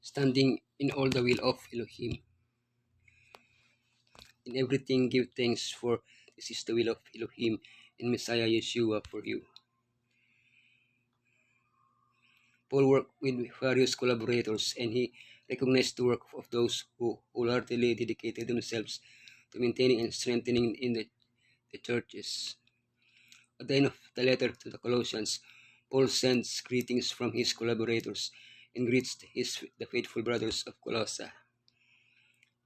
standing in all the will of Elohim. In everything give thanks, for this is the will of Elohim in Messiah Yeshua for you. Paul worked with various collaborators, and he recognized the work of those who wholeheartedly dedicated themselves to maintaining and strengthening in the churches. At the end of the letter to the Colossians, Paul sends greetings from his collaborators and greets the faithful brothers of Colossae.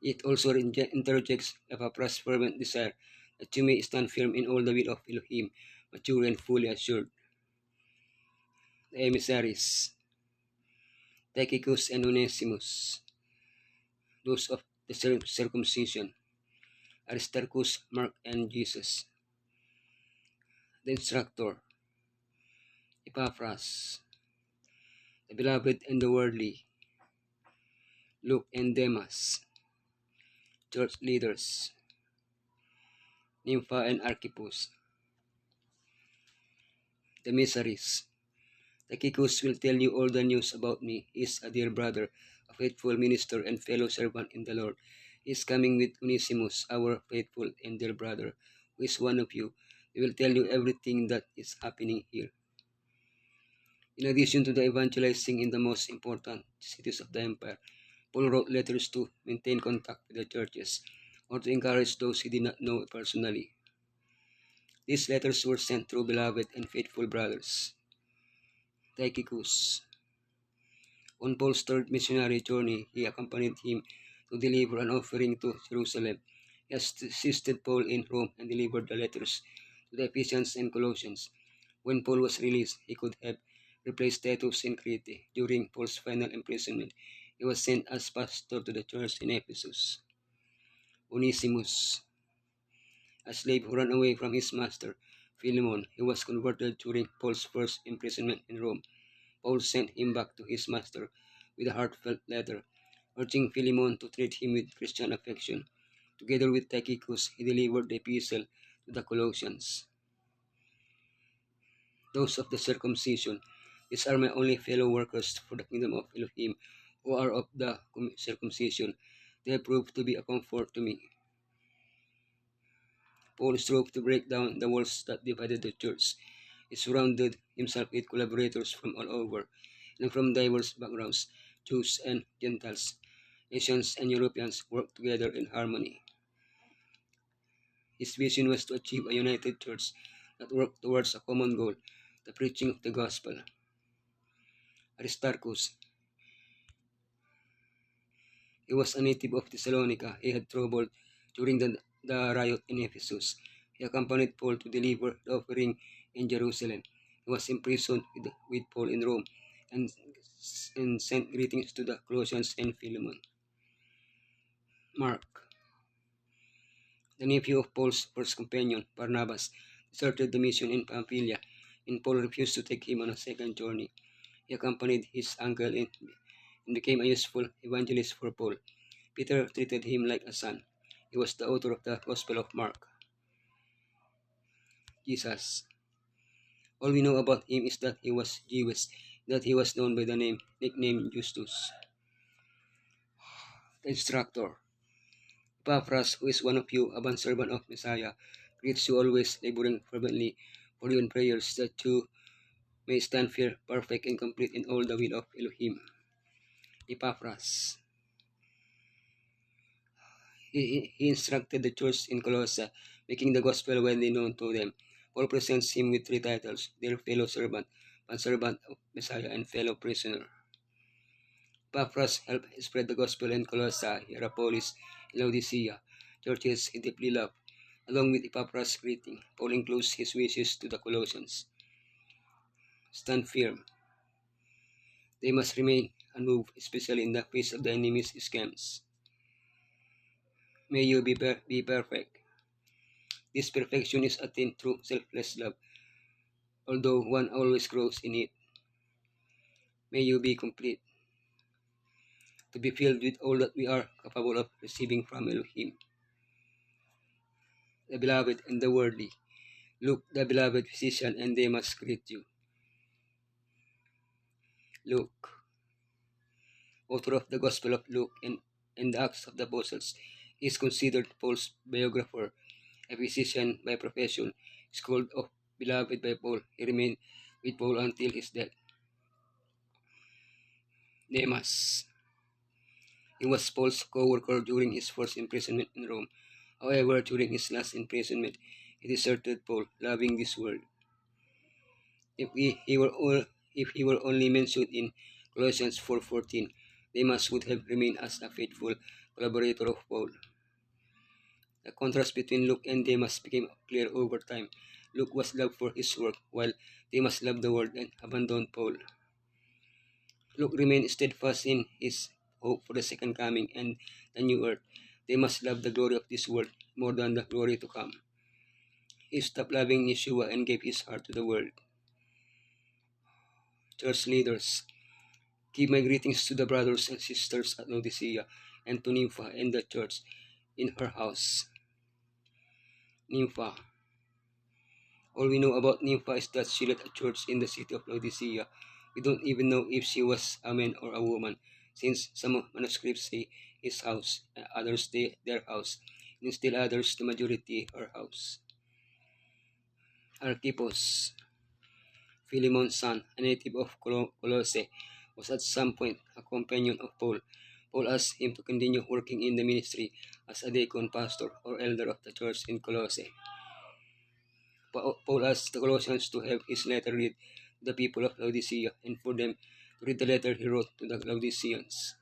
It also interjects Epaphras' fervent desire that you may stand firm in all the will of Elohim, mature and fully assured. The emissaries, Tychicus and Onesimus, those of the circumcision, Aristarchus, Mark, and Jesus. The instructor, Epaphras, the beloved and the worldly, Luke and Demas, church leaders, Nympha and Archippus. The missaries, Tychicus will tell you all the news about me. He is a dear brother, a faithful minister and fellow servant in the Lord. He is coming with Onesimus, our faithful and dear brother, who is one of you. He will tell you everything that is happening here. In addition to the evangelizing in the most important cities of the empire, Paul wrote letters to maintain contact with the churches or to encourage those he did not know personally. These letters were sent through beloved and faithful brothers. Tychicus. On Paul's third missionary journey, he accompanied him to deliver an offering to Jerusalem. He assisted Paul in Rome and delivered the letters to the Ephesians and Colossians. When Paul was released, he could have replaced Titus in Crete. During Paul's final imprisonment, he was sent as pastor to the church in Ephesus. Onesimus, a slave who ran away from his master, Philemon, he was converted during Paul's first imprisonment in Rome. Paul sent him back to his master with a heartfelt letter, urging Philemon to treat him with Christian affection. Together with Tychicus, he delivered the epistle to the Colossians. Those of the circumcision, these are my only fellow workers for the kingdom of Elohim, who are of the circumcision. They have proved to be a comfort to me. Paul strove to break down the walls that divided the church. He surrounded himself with collaborators from all over and from diverse backgrounds. Jews and Gentiles, Asians and Europeans worked together in harmony. His vision was to achieve a united church that worked towards a common goal, the preaching of the gospel. Aristarchus, he was a native of Thessalonica. He had trouble during the riot in Ephesus. He accompanied Paul to deliver the offering in Jerusalem. He was imprisoned with Paul in Rome and sent greetings to the Colossians and Philemon. Mark, the nephew of Paul's first companion, Barnabas, deserted the mission in Pamphylia, and Paul refused to take him on a second journey. He accompanied his uncle and became a useful evangelist for Paul. Peter treated him like a son. He was the author of the Gospel of Mark. Jesus. All we know about him is that he was Jewish, that he was known by the nickname Justus. The instructor. Epaphras, who is one of you, a bondservant of Messiah, greets you always, laboring fervently for you in prayers that you may stand firm, perfect, and complete in all the will of Elohim. Epaphras. He instructed the church in Colossae, making the gospel widely known to them. Paul presents him with three titles: dear fellow servant, bondservant of Messiah, and fellow prisoner. Epaphras helped spread the gospel in Colossae, Hierapolis, and Laodicea, churches he deeply loved. Along with Epaphras' greeting, Paul includes his wishes to the Colossians. Stand firm. They must remain unmoved, especially in the face of the enemy's scams. May you be perfect. This perfection is attained through selfless love, although one always grows in it. May you be complete, to be filled with all that we are capable of receiving from Elohim. The beloved and the worldly, Luke, the beloved physician, and they must greet you. Luke, author of the Gospel of Luke and the Acts of the Apostles, is considered Paul's biographer, a physician by profession, is called of beloved by Paul. He remained with Paul until his death. Demas. He was Paul's co-worker during his first imprisonment in Rome. However, during his last imprisonment, he deserted Paul, loving this world. If he were only mentioned in Colossians 4:14, Demas would have remained as a faithful collaborator of Paul. The contrast between Luke and Demas became clear over time. Luke was loved for his work, while Demas loved the world and abandoned Paul. Luke remained steadfast in his hope for the second coming and the new earth. Demas loved the glory of this world more than the glory to come. He stopped loving Yeshua and gave his heart to the world. Church leaders, give my greetings to the brothers and sisters at Laodicea and to Nympha and the church in her house. Nympha. All we know about Nympha is that she led a church in the city of Laodicea. We don't even know if she was a man or a woman, since some manuscripts say his house, others say their house, and still others, the majority, her house. Archippus, Philemon's son, a native of Colossae, was at some point a companion of Paul. Paul asked him to continue working in the ministry as a deacon, pastor, or elder of the church in Colossae. Paul asked the Colossians to have his letter read to the people of Laodicea and for them to read the letter he wrote to the Laodiceans.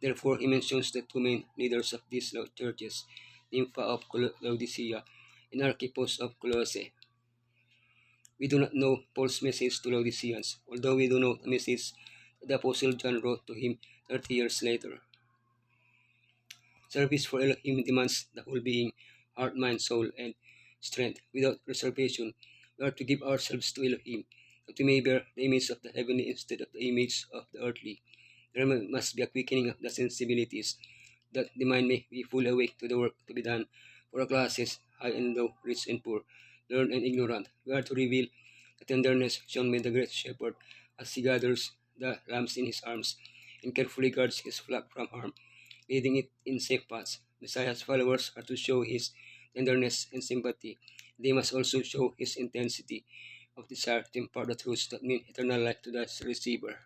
Therefore, he mentions the two main leaders of these churches, Nympha of Laodicea and Archippus of Colossae. We do not know Paul's message to Laodiceans, although we do know the message that the Apostle John wrote to him 30 years later. Service for Elohim demands the whole being, heart, mind, soul, and strength. Without reservation, we are to give ourselves to Elohim, that we may bear the image of the heavenly instead of the image of the earthly. There must be a quickening of the sensibilities, that the mind may be fully awake to the work to be done for our classes, high and low, rich and poor, learned and ignorant. We are to reveal the tenderness shown by the great shepherd as he gathers the lambs in his arms and carefully guards his flock from harm, leading it in safe paths. Messiah's followers are to show his tenderness and sympathy. They must also show his intensity of desire to impart the truths that mean eternal life to the receiver.